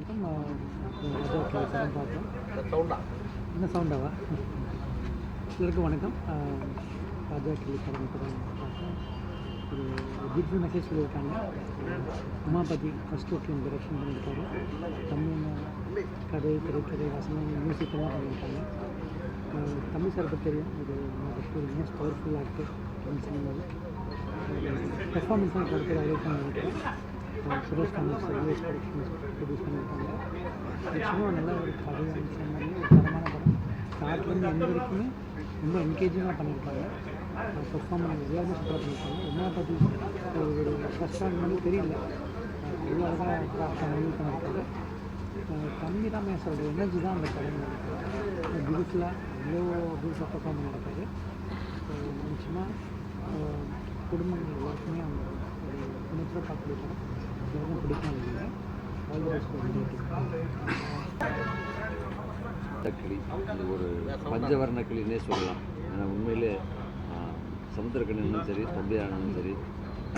வணக்கம். ராஜா கேள்வி படம் பார்த்தோம். என்ன சவுண்டாவா? எல்லாருக்கும் வணக்கம். ராஜா கேள்வி படம் பார்த்தோம். ஒரு பியூட்டிஃபுல் மெசேஜ் சொல்லியிருக்காங்க. உமாபதி ஃபஸ்ட் ஒர்க்கிங் டைரக்ஷன் பண்ணியிருக்காரு. தமிழ் கதை, திரைக்கதை, வசனம், மியூசிக்கெல்லாம் பண்ணியிருக்காங்க. தமிழ் சார் பற்றி தெரியும். ஒரு மோஸ்ட் பவர்ஃபுல் ஆக்டர் தமிழ் சினிமாவில். பெர்ஃபார்மன்ஸ்லாம் கொடுக்குற அளவுக்கு நினைக்கிறேன். Suresh Kamal sir US productions produce பண்ணியிருக்காங்க. நிச்சயமாக நல்ல ஒரு கதை அம்சம் மாதிரி ஒரு தரமான படம். ஸ்டார்ட்லேருந்து எந்த வரைக்குமே ரொம்ப என்கேஜிங்காக பண்ணியிருக்காங்க. பெர்ஃபார்மன்ஸ் எல்லாமே சூப்பராக பண்ணியிருக்காங்க. உமாபதி ஒரு ஃபஸ்ட் ஸ்டாண்ட் மாதிரி தெரியல, இவ்வளோ அழகாக கிராஃப்டாக மூவி பண்ணியிருக்காரு. தம்பி ராமையா சாரோட எனர்ஜி தான் அந்த படம் பியூட்டிஃபுல்லாக இவ்வளோ பியூட்டிஃபுல்லாக பெர்ஃபார்ம் பண்ணியிருக்காரு. நிச்சயமாக குடும்பங்கள் எல்லாருக்குமே அவங்க ஒரு குடும்பத்தில் பார்க்கக்கூடிய படம் எல்லாருக்கும் பிடிக்கும். இல்லை கிளி இது ஒரு பஞ்சவர்ண கிளின்னே சொல்லலாம். ஏன்னா உண்மையிலே சமுத்திரக்கண்ணனும் சரி, தம்பியானும் சரி,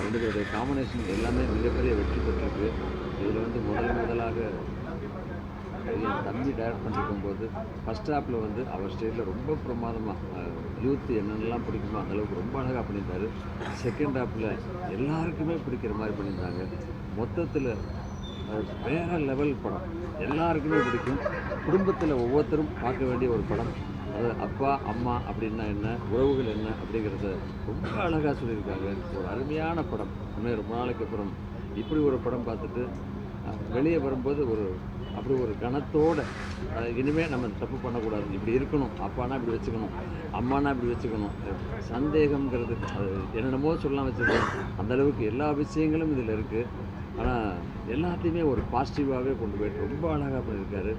ரெண்டு பேருடைய காம்பினேஷன் எல்லாமே மிகப்பெரிய வெற்றி பெற்றிருக்கு. இதில் முதலாக என் தம்பி டைரக்ட் பண்ணிருக்கும் போது ஃபஸ்ட் ஹாப்பில் அவர் ஸ்டேஜில் ரொம்ப பிரமாதமாக யூத் என்னென்னலாம் பிடிக்குமோ அந்தளவுக்கு ரொம்ப அழகாக பண்ணியிருந்தார். செகண்ட் ஹாப்பில் எல்லாருக்குமே பிடிக்கிற மாதிரி பண்ணியிருந்தாங்க. மொத்தத்தில் வேறு லெவல் படம், எல்லாருக்குமே பிடிக்கும். குடும்பத்தில் ஒவ்வொருத்தரும் பார்க்க வேண்டிய ஒரு படம். அது அப்பா அம்மா அப்படின்னா என்ன, உறவுகள் என்ன அப்படிங்கிறத ரொம்ப அழகாக சொல்லியிருக்காங்க. ஒரு அருமையான படம். இன்னும் ரொம்ப நாளைக்கு அப்புறம் இப்படி ஒரு படம் பார்த்துட்டு வெளியே வரும்போது அப்படி ஒரு கணத்தோடு இனிமேல் நம்ம தப்பு பண்ணக்கூடாது, இப்படி இருக்கணும், அப்பானா இப்படி வச்சுக்கணும், அம்மானா இப்படி வச்சுக்கணும், சந்தேகங்கிறது அது என்னென்னமோ சொல்லலாம் வச்சுருக்கோம். அந்தளவுக்கு எல்லா விஷயங்களும் இதில் இருக்குது. ஆனால் எல்லாத்தையுமே ஒரு பாசிட்டிவாகவே கொண்டு போயிட்டு ரொம்ப அழகாக பண்ணியிருக்காரு.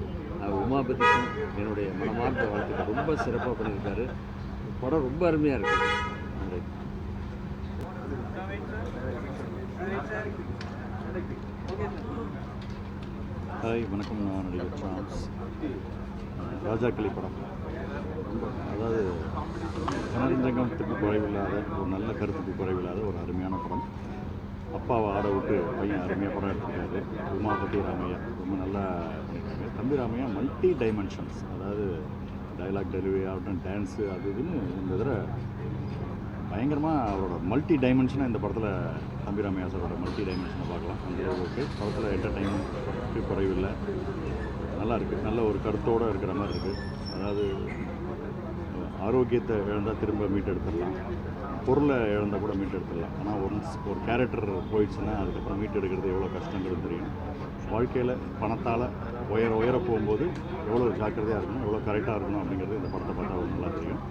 உமாபதிக்கும் என்னுடைய மனமார்ந்த வாழ்த்துக்கள். ரொம்ப சிறப்பாக பண்ணியிருக்காரு. படம் ரொம்ப அருமையாக இருக்குது. நன்றி. ஹாய், வணக்கம். நான் நடிகர் சான்ஸ். ராஜா கிளி படம் ரொம்ப, அதாவது ஜனரஞ்சகத்துக்கு குறைவில்லாத ஒரு நல்ல கருத்துக்கு குறைவில்லாத ஒரு அருமையான படம். அப்பாவை ஆட விட்டு பையன் அருமையாக படம் எடுத்திருக்காரு. உமாபதி ராமையா ரொம்ப நல்லா பண்ணியிருக்காங்க. தம்பி ராமையா மல்டி டைமென்ஷன்ஸ், அதாவது டைலாக் டெலிவரி ஆகட்டும், டான்ஸு, அது இதுன்னு இந்த தடவை பயங்கரமாக அவரோட மல்டி டைமென்ஷனாக இந்த படத்தில் தம்பி ராமையா சாரோட மல்டி டைமென்ஷனை பார்க்கலாம். அந்த அளவுக்கு படத்தில் என்டர்டைன்மெண்ட்டுக்கு குறைவில்லை, நல்லா இருக்குது. நல்ல ஒரு கருத்தோடு இருக்கிற மாதிரி இருக்குது. அதாவது ஆரோக்கியத்தை இழந்தால் திரும்ப மீட் எடுத்துடலாம், பொருளை இழந்தால் கூட மீட் எடுத்துடலாம். ஆனால் ஒரு கேரக்டர் போயிடுச்சுன்னா அதுக்கப்புறம் மீட் எடுக்கிறது எவ்வளோ கஷ்டங்கிறது தெரியும். வாழ்க்கையில் பணத்தால் உயர போகும்போது எவ்வளோ ஜாக்கிரதையாக இருக்கணும், எவ்வளோ கரெக்டாக இருக்கணும் அப்படிங்கிறது இந்த படத்தை பார்த்தா நல்லா தெரியும்.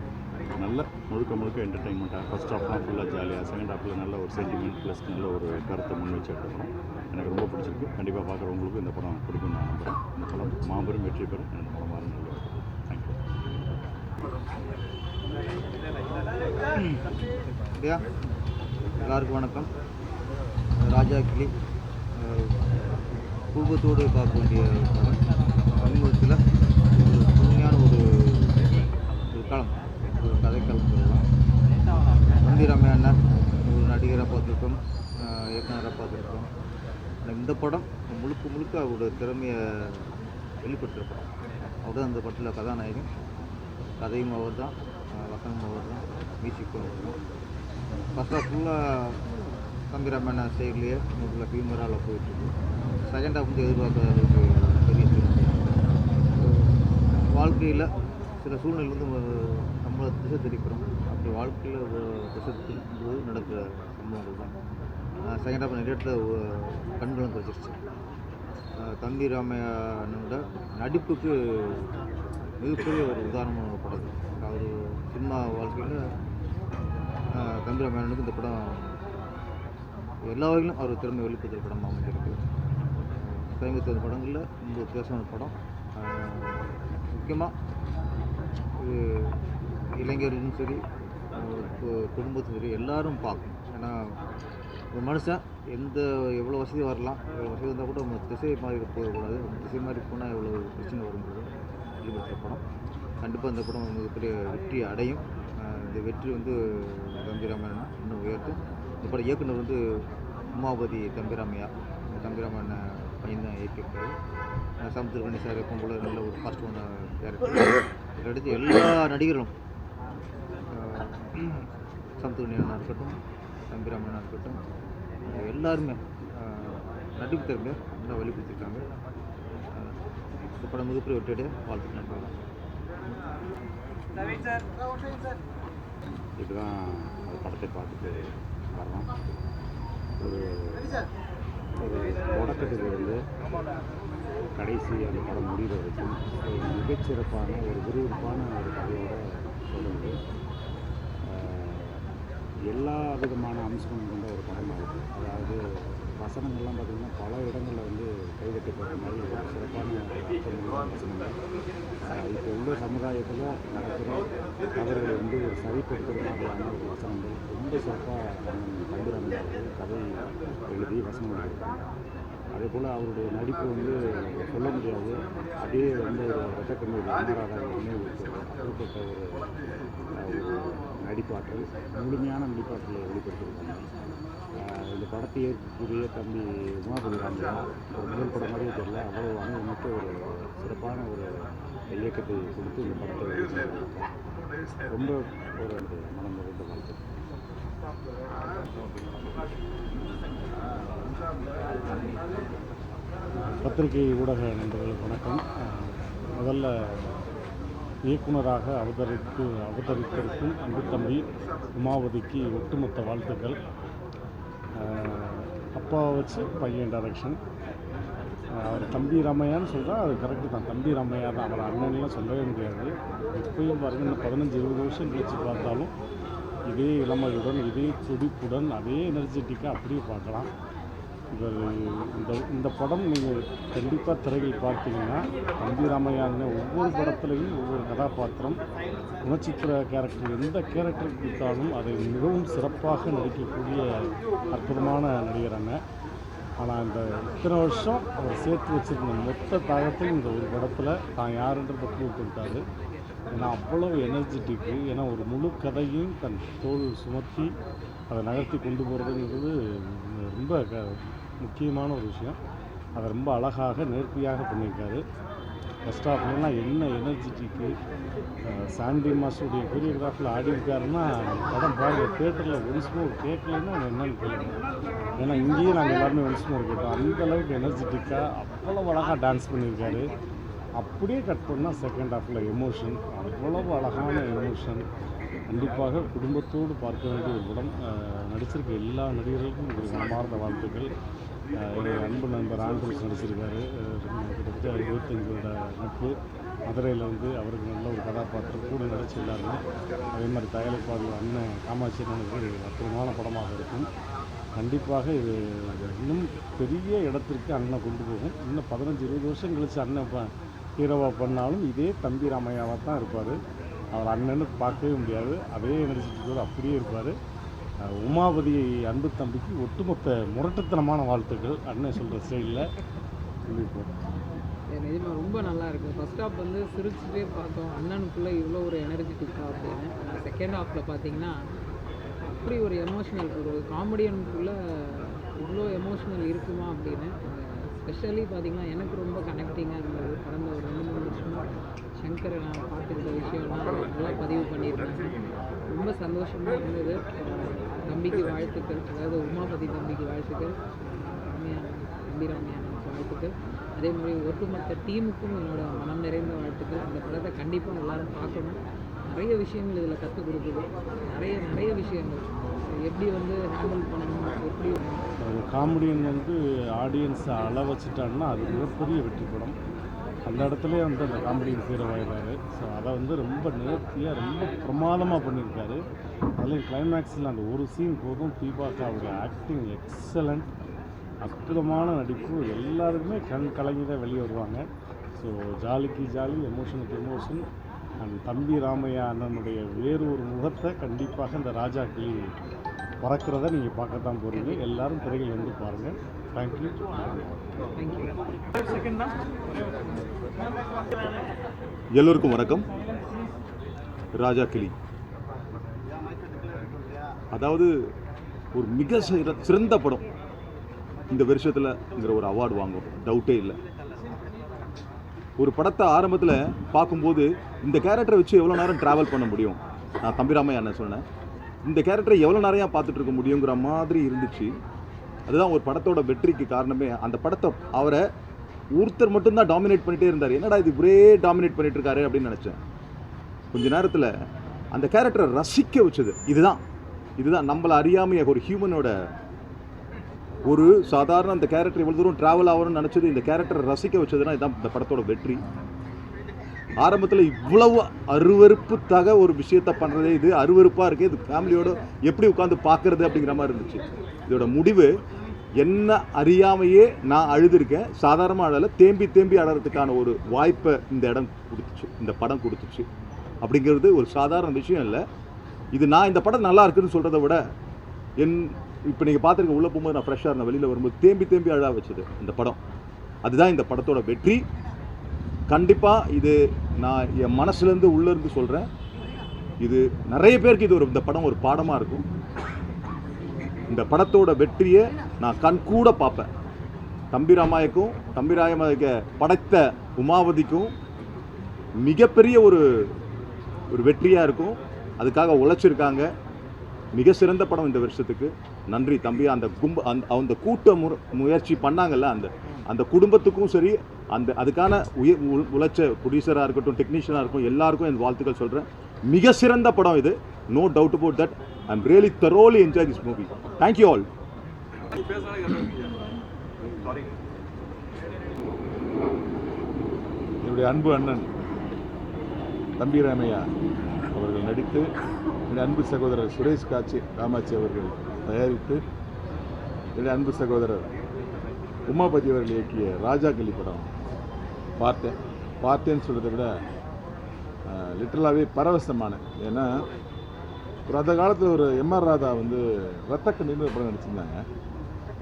நல்ல முழுக்க என்டர்டெயின்மெண்ட்டாக ஃபஸ்ட் ஹாஃப்லாம் ஃபுல்லாக ஜாலியாக, செகண்ட் ஹாஃபில் நல்ல ஒரு சென்டிமெண்ட் ப்ளஸ் நல்ல ஒரு கருத்தை முன் வச்சு எடுத்துக்கிறோம். எனக்கு ரொம்ப பிடிச்சிருக்கு. கண்டிப்பாக பார்க்குறவங்களுக்கும் இந்த படம் பிடிக்கும் நான் நம்புகிறேன். இந்த படம் மாபெரும் வெற்றி பெறும். எனக்கு படமாக நல்ல தேங்க்யூ. எல்லாருக்கும் வணக்கம். ராஜா கிளி குடும்பத்தோடு பார்க்க வேண்டிய படம். சமீபத்தில் ஒரு புதுமையான ஒரு களம், ஒரு கதைக்களம் சொல்லலாம். தம்பி ராமையா அண்ணன் ஒரு நடிகராக பார்த்துருக்கோம், இயக்குனராக பார்த்துருக்கோம். இந்த படம் முழுக்க அவரோட திறமையை வெளிப்படுத்துகிற படம். அவர் தான் இந்த படத்தில் கதாநாயகன். கதையும் அவர் தான், வசனம் அவர் தான், மியூசிக்கும் அவர் தான். ஃபஸ்ட் ஹாஃப் ஃபுல்லாக தம்பி ராமையா சைட்லேயே உள்ள ஹியூமரால் போயிட்டுருக்கு. செகண்ட் ஹாஃப் எதிர்பார்க்காத அளவுக்கு பெரிய வாழ்க்கையில் சில சூழ்நிலை நம்மளை திசை திருப்பிடும். அப்படி வாழ்க்கையில் திசை திருப்பும்போது நடக்கிற சம்பவங்கள் தான். செகண்ட் ஹாஃப் நிறைய இடத்துல கண்களும் வச்சிருச்சு. தம்பி ராமையா அண்ணனோட நடிப்புக்கு மிகப்பெரிய ஒரு உதாரணமான படம். அவர் சினிமா வாழ்க்கையில் தம்பி ராமையா அண்ணனுக்கு இந்த படம் எல்லா வகையிலும் அவர் திறமை வெளிப்படுத்துகிற படம் அமைஞ்சிருக்கு. சமீபத்திய படங்களில் ரொம்ப வித்தியாசமான படம். முக்கியமாக இளைஞர்களும் சரி, குடும்பத்தும் சரி, எல்லோரும் பார்க்கணும். ஏன்னா ஒரு மனுஷன் எவ்வளோ வசதி வரலாம், எவ்வளோ வசதி வந்தால் கூட நம்ம திசை மாதிரி போகக்கூடாது. நம்ம திசை மாதிரி போனால் எவ்வளோ பிரச்சனை வருங்கிறது வெளிப்படுத்துகிற படம். கண்டிப்பாக இந்த படம் மிகப்பெரிய வெற்றி அடையும். இந்த வெற்றி தம்பி ராமையா இன்னும் உயர்த்தும். இந்த படம் இயக்குனர் உமாபதி தம்பி ராமையா. தம்பி ராமையா மெயின் தான் ஏற்றிருக்காரு. சமுத்திரக்கணி சார் எப்போ போல நல்ல ஒரு ஃபர்ஸ்ட் ஒன் கேரக்டர் அடுத்து எல்லா நடிகர்களும் சமுத்திரக்கணி அண்ணா இருக்கட்டும், தம்பிராமண்ணா இருக்கட்டும், எல்லாருமே நடிப்பு திறமை நல்லா வெளிப்படுத்தியிருக்காங்க. இந்த படம் மிகப்பெரிய வெற்றியடைய வாழ்த்துக்கள். இதுதான் அந்த படத்தை பார்த்துட்டு வரணும். ஒரு தொடக்கத்திலிருந்து கடைசி அந்த படம் முடிகிற வரைக்கும் ஒரு மிகச்சிறப்பான ஒரு விறுவிறுப்பான ஒரு கதையோடு தொடர்ந்து எல்லா விதமான அம்சங்களும் கொண்ட ஒரு படம் ஆகுது. அதாவது வசனங்கள்லாம் பார்த்திங்கன்னா பல இடங்களில் வந்து கைதட்டப்படுற மாதிரி ஒரு சிறப்பான வசனங்கள். இப்போ உள்ள சமுதாயத்தில் நடக்கிற தவறுகளை வந்து ஒரு சரிப்படுத்துகிற மாதிரியான ஒரு வசனங்கள் ரொம்ப சிறப்பாக தம்பிராமன் அவர்கள் கதை எழுதி வசனம் எழுதியிருக்காங்க. அதே போல் அவருடைய நடிப்பு வந்து சொல்ல முடியாது, அப்படியே வந்து ஒரு ரத்தக்கண்ணூர் அமராத நினைவுறுத்துவது அப்படிப்பட்ட ஒரு நடிப்பாற்றல், முழுமையான நடிப்பாற்றலை வெளிப்படுத்தியிருக்காங்க. இந்த படத்தை ஏற்கக்கூடிய தம்பி உமாபதி ராமையா ஒரு முதல் படம் மாதிரியே தெரியல, அவ்வளோ அனுபவமிக்க ஒரு சிறப்பான ஒரு இயக்கத்தை கொடுத்து இந்த படத்தை ரொம்ப ஒரு மனம் நிறைந்த வாழ்க்கை. பத்திரிகை ஊடக நண்பர்களுக்கு வணக்கம். முதல்ல இயக்குனராக அவதரித்திருக்கும் அன்பு தம்பி உமாவதிக்கு ஒட்டுமொத்த வாழ்த்துக்கள். அப்பாவை வச்சு பையன் டைரக்ஷன். அவர் தம்பி ராமையான்னு சொல்கிறால் அது கரெக்டு தான், தம்பி ராமையா தான், அவர் அண்ணன்லாம் சொல்லவே முடியாது. இப்போயும் பாருங்கள், இன்னும் 15-20 வருஷம் கழிச்சு பார்த்தாலும் இதே இளமையுடன், இதே துடிப்புடன், அதே எனர்ஜெட்டிக்காக அப்படியே பார்க்கலாம். இவர் இந்த படம் நீங்கள் கண்டிப்பாக திரையில் பார்த்தீங்கன்னா தம்பி ராமையான்னு ஒவ்வொரு படத்துலையும் ஒவ்வொரு கதாபாத்திரம், குணச்சித்திர கேரக்டர், எந்த கேரக்டர் கொடுத்தாலும் அதை மிகவும் சிறப்பாக நடிக்கக்கூடிய அற்புதமான நடிகராங்க. ஆனால் இந்த இத்தனை வருஷம் அவர் சேர்த்து வச்சுருந்த மொத்த தாகத்தையும் இந்த ஒரு படத்தில் தான் யாருன்றதை ப்ரூவ் பண்ணிட்டாரு. ஏன்னா அவ்வளோ எனர்ஜெட்டிக்கு, ஏன்னா ஒரு முழு கதையும் தன் தோல் சுமத்தி அதை நகர்த்தி கொண்டு போகிறதுங்கிறது ரொம்ப முக்கியமான ஒரு விஷயம். அதை ரொம்ப அழகாக நேர்த்தியாக பண்ணியிருக்காரு. ஃபஸ்ட் ஆஃப்லாம் என்ன எனர்ஜெட்டிக்கு சாண்டி மாஸ்டருடைய கொரியோகிராஃபில் ஆடியிருக்காருன்னா படம் பாருங்கள். தேட்டரில் ஒன்ஸ் மோர் கேட்கலன்னா என்னென்னு கேளுங்க. ஏன்னா இங்கேயே நாங்கள் எல்லாருமே ஒன்ஸ் மோர் கேட்டோம். அந்தளவுக்கு எனர்ஜெட்டிக்காக அவ்வளோ அழகாக டான்ஸ் பண்ணியிருக்காரு. அப்படியே கட் பண்ணால் செகண்ட் ஹாஃபில் எமோஷன், அவ்வளவு அழகான எமோஷன். கண்டிப்பாக குடும்பத்தோடு பார்க்க வேண்டிய ஒரு படம். நடிச்சிருக்க எல்லா நடிகர்களுக்கும் ஒரு மனமார்ந்த வாழ்த்துக்கள். என்னுடைய அன்பு நண்பர் ஆண்ட்ரூஸ் நடிச்சிருக்காரு. கிட்டத்தட்ட 25 வருட நட்பு. மதுரையில் வந்து அவருக்கு நல்ல ஒரு கதாபாத்திரம் கூட நடிச்சு எல்லாருமே. அதே மாதிரி தயாரிப்பாளர் அண்ணன் காமாட்சி அண்ணனுக்கு அற்புதமான படமாக இருக்கும். கண்டிப்பாக இது இன்னும் பெரிய இடத்திற்கு அண்ணன் கொண்டு போகும். இன்னும் 15-20 வருஷம் கழித்து அண்ணன் ஹீரோவாக பண்ணாலும் இதே தம்பி ராமையாவாக தான் இருப்பார். அவர் அண்ணன்னு பார்க்கவே முடியாது, அதே எனர்ஜெட்டிக்கோடு அப்படியே இருப்பார். உமாபதி அன்பு தம்பிக்கு ஒட்டுமொத்த முரட்டுத்தனமான வாழ்த்துக்கள். அண்ணன் சொல்கிற ஸ்டைலில் சொல்லியிருப்போம். நிஜமாக ரொம்ப நல்லா இருக்குது. ஃபஸ்ட் ஹாஃப் வந்து சிரிச்சுட்டே பார்த்தோம், அண்ணனுக்குள்ளே இவ்வளோ ஒரு எனர்ஜெட்டிக்காக அப்படின்னு. செகண்ட் ஹாஃபில் பார்த்தீங்கன்னா அப்படி ஒரு எமோஷ்னல், ஒரு காமெடியனுக்குள்ளே இவ்வளோ எமோஷ்னல் இருக்குமா அப்படின்னு. ஸ்பெஷலி பார்த்திங்கன்னா எனக்கு ரொம்ப கனெக்டிங்காக இருந்தது. கடந்த ஒரு 2-3 வருஷமாக சங்கரை நான் பார்த்துக்கிட்ட விஷயம்லாம் நல்லா பதிவு பண்ணியிருந்தாங்க. ரொம்ப சந்தோஷமாக இருந்தது. தம்பிக்கு வாழ்த்துக்கள், அதாவது உமாபதி தம்பிக்கு வாழ்த்துக்கள், தம்பி ராமையானுக்கு வாழ்த்துக்கள். அதே மாதிரி ஒட்டுமொத்த டீமுக்கும் என்னோட மனம் நிறைந்த வாழ்த்துக்கள். இந்த படத்தை கண்டிப்பாக எல்லோரும் பார்க்கணும். நிறைய விஷயங்கள் இதில் கற்றுக் கொடுக்குது. நிறைய விஷயங்கள் எப்படி வந்து ஹேண்டில் பண்ணணும், எப்படி ஒரு காமெடியன் வந்து ஆடியன்ஸை அள வச்சுட்டான்னா அது மிகப்பெரிய வெற்றி படம். அந்த இடத்துலேயே வந்து அந்த காமெடியன் ஹீரோவாயிடுறாரு. ஸோ அதை வந்து ரொம்ப நேர்த்தியாக ரொம்ப பிரமாதமாக பண்ணியிருக்காரு. அதுலேயும் கிளைமேக்ஸில் அந்த ஒரு சீன் போதும், தீபாக்காவுடைய ஆக்டிங் எக்ஸலண்ட், அற்புதமான நடிப்பு. எல்லாருக்குமே கண் கலங்கி தான் வெளியே வருவாங்க. ஸோ ஜாலிக்கு ஜாலி, எமோஷனுக்கு எமோஷன். அண்ட் தம்பி ராமையா அண்ணனுடைய வேறு ஒரு முகத்தை கண்டிப்பாக இந்த ராஜா கிளி பறக்கிறத நீங்கள் பார்க்கத்தான் போகிறீங்க. எல்லோரும் திரையில் வந்து பாருங்கள். தேங்க்யூ. எல்லோருக்கும் வணக்கம். ராஜா கிளி அதாவது ஒரு மிக சிறந்த படம். இந்த வருஷத்துலங்கிற ஒரு அவார்டு வாங்கும், டவுட்டே இல்லை. ஒரு படத்தை ஆரம்பத்தில் பார்க்கும்போது இந்த கேரக்டரை வச்சு எவ்வளோ நேரம் ட்ராவல் பண்ண முடியும், நான் தம்பிராமையா என்ன சொன்னேன், இந்த கேரக்டரை எவ்வளோ நேரம் பார்த்துட்டு இருக்க முடியுங்கிற மாதிரி இருந்துச்சு. அதுதான் ஒரு படத்தோட வெற்றிக்கு காரணமே. அந்த படத்தை அவரை ஒருத்தர் மட்டும்தான் டாமினேட் பண்ணிகிட்டே இருந்தார். என்னடா இது ஒரே டாமினேட் பண்ணிட்டு இருக்காரு அப்படின்னு நினச்சேன். கொஞ்ச நேரத்தில் அந்த கேரக்டரை ரசிக்க வச்சது இதுதான் நம்மளை அறியாமைய ஒரு ஹியூமனோட ஒரு சாதாரண அந்த கேரக்டர் இவ்வளோ தூரம் ட்ராவல் ஆகணும்னு நினச்சது, இந்த கேரக்டரை ரசிக்க வச்சதுன்னா இதுதான் இந்த படத்தோட வெற்றி. ஆரம்பத்தில் இவ்வளவு அருவருப்புத்தாக ஒரு விஷயத்த பண்ணுறதே இது அருவருப்பாக இருக்குது, இது ஃபேமிலியோடு எப்படி உட்காந்து பார்க்குறது அப்படிங்கிற மாதிரி இருந்துச்சு. இதோட முடிவு என்ன அறியாமையே நான் அழுதுருக்கேன், சாதாரணமாக அழலை, தேம்பி அழறதுக்கான ஒரு வாய்ப்பை இந்த படம் கொடுத்துச்சு. அப்படிங்கிறது ஒரு சாதாரண விஷயம் இல்லை. இது நான் இந்த படம் நல்லா இருக்குதுன்னு சொல்கிறத விட இப்போ நீங்கள் பார்த்துருக்க உள்ளே போகும்போது நான் ஃப்ரெஷ்ஷாக இருந்தேன், வெளியில் வரும்போது தேம்பி அழ வச்சது இந்த படம். அதுதான் இந்த படத்தோட வெற்றி. கண்டிப்பாக இது நான் என் மனசுலேருந்து உள்ளேருந்து சொல்கிறேன். இது நிறைய பேருக்கு இந்த படம் ஒரு பாடமாக இருக்கும். இந்த படத்தோட வெற்றியை நான் கண்கூட பார்ப்பேன். தம்பிராமாயக்க படைத்த உமாவதிக்கும் மிகப்பெரிய ஒரு வெற்றியாக இருக்கும். அதுக்காக உழைச்சிருக்காங்க. மிக சிறந்த படம் இந்த வருஷத்துக்கு. நன்றி தம்பி. அந்த கூட்ட முயற்சி பண்ணாங்கல்ல, அந்த குடும்பத்துக்கும் சரி, அதுக்கான உழைச்ச ப்ரொடியூசராக இருக்கட்டும், டெக்னீஷியனாக இருக்கட்டும், எல்லாருக்கும் என் வாழ்த்துக்கள் சொல்கிறேன். மிக சிறந்த படம் இது, no doubt about that. I am really thoroughly enjoy this movie. Thank you all. என்னுடைய அன்பு அண்ணன் தம்பிராமையா அவர்கள் நடித்து, என்னுடைய அன்பு சகோதரர் சுரேஷ் ராமாச்சி அவர்கள் தயாரித்து, என்னுடைய அன்பு சகோதரர் உமாபதி அவர்கள் இயக்கிய ராஜாக்களி படம் பார்த்தேன்னு சொல்கிறத விட லிட்டரலாகவே பரவசமானேன். ஏன்னா அந்த காலத்தில் ஒரு எம்ஆர் ராதா ரத்த கண்ணீர்னு ஒரு படம் நடிச்சிருந்தாங்க.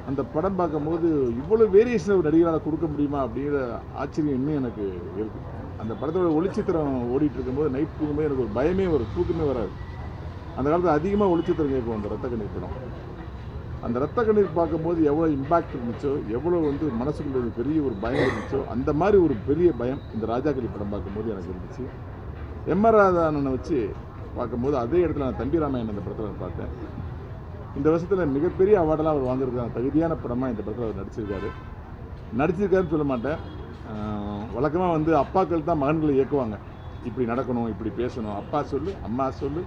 அந்த படம் பார்க்கும்போது இவ்வளோ வேரியேஷன் ஒரு நடிகரால் கொடுக்க முடியுமா அப்படிங்கிற ஆச்சரியம் இன்னும் எனக்கு இருக்குது. அந்த படத்தோட ஒளிச்சித்திரம் ஓடிட்டு இருக்கும்போது நைட் தூங்கும்போது எனக்கு ஒரு பயமே வரும், தூக்கமே வராது. அந்த காலத்தில் அதிகமாக ஒளிச்சித்திரம் கேட்கும் அந்த ரத்த கண்ணீர் படம். அந்த ரத்த கண்ணீர் பார்க்கும்போது எவ்வளோ இம்பேக்ட் இருந்துச்சோ, எவ்வளோ மனசுக்குள்ள பெரிய ஒரு பயம் இருந்துச்சோ, அந்த மாதிரி ஒரு பெரிய பயம் இந்த ராஜாக்களி படம் பார்க்கும்போது எனக்கு இருந்துச்சு. எம்ஆர் ராதானனை வச்சு பார்க்கும்போது அதே இடத்துல நான் தம்பிராமையன் அந்த படத்தில் பார்த்தேன். இந்த வருஷத்தில் மிகப்பெரிய அவார்டெல்லாம் அவர் வாங்குறதுக்கான தகுதியான படமாக இந்த படத்தில் அவர் நடிச்சிருக்காருன்னு சொல்ல மாட்டேன். வழக்கமாக அப்பாக்கள் தான் மகன்களை இயக்குவாங்க. இப்படி நடக்கணும், இப்படி பேசணும், அப்பா சொல்லு, அம்மா சொல்லு,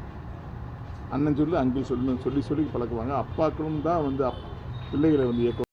அண்ணன் சொல்லு, அங்கிள் சொல்லுன்னு சொல்லி பழக்குவாங்க. அப்பாக்களும் தான் பிள்ளைகளை இயக்குவாங்க.